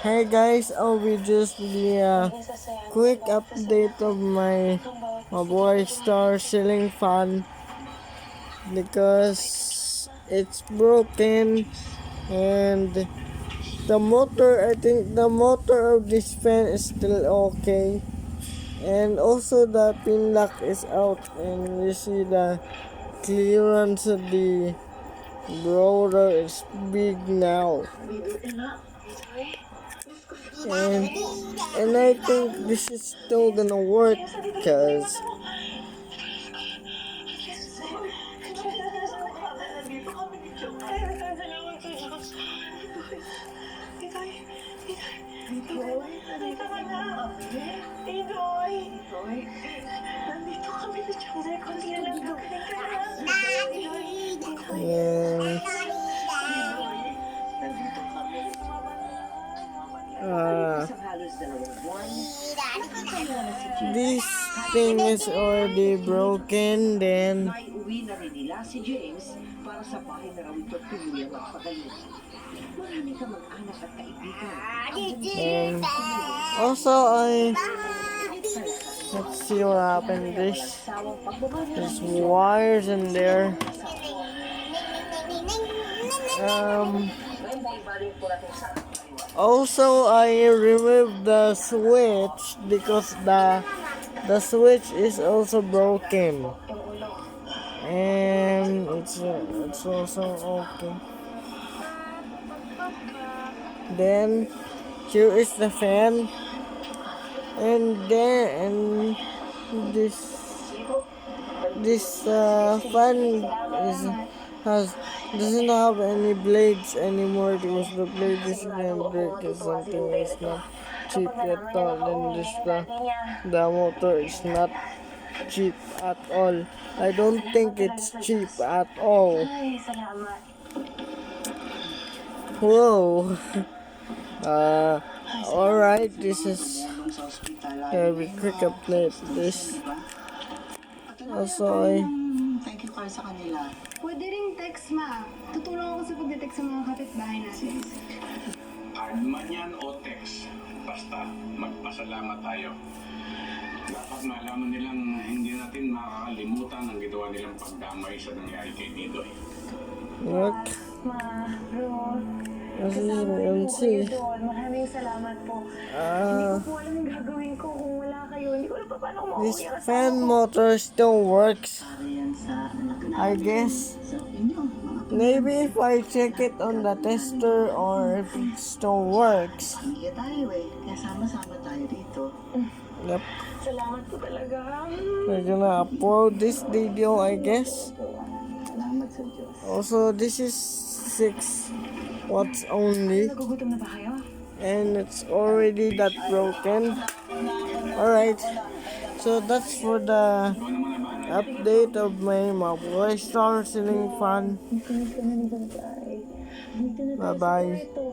Hey guys, I'll be just a quick update of my mabuhay star ceiling fan because it's broken and I think the motor of this fan is still okay, and also the pin lock is out, and you see the clearance of the rotor is big now. And I think this is still gonna work because and this thing is already broken. Then Uwi na rin nila si James para sa bahay na raw ito tuluyang magpagaling. Marami ka mag-anak at kaibigan. and also let's see what happened. There's wires in there. Also, I removed the switch because the switch is also broken, and it's also okay. Then here is the fan, and this fan doesn't have any blades anymore because the blade is gonna break or something. It's not cheap at all, and the motor is not cheap at all. I don't think it's cheap at all. Whoa. Alright, this is very quick update. This also Thank you kayo sa kanila. Pwede rin text, ma. Tutulong ako sa pagdetect sa mga kapitbahay natin. Hard man yan o text. Basta magpasalamat tayo. Dapat malaman nilang hindi natin makakalimutan ang ginawa nilang pagdamay sa nangyari kay Didoy. look. Ma, bro. This is Kasama niyo po MC. kayo doon. Maraming salamat po. Hindi ko po alam yung gagawin ko kung wala kayo. Hindi ko alam pa paano ko This mauwi ang fan asawa ko. motor still works, Para yan sa anak natin. I guess. Sa inyo, mga Maybe if I check it on the tester or if it still works. pamilya tayo eh. Kaya sama-sama tayo dito. Yep. Salamat po talaga. We're gonna upload this video, I guess. Salamat sa Diyos. Also, this is 6 watts only, Nagugutom na ba kayo? and it's already that broken. Alright, so that's for the update of my mabuhay star ceiling fan. Dito na ni Bye. Dito na Bye bye. ito.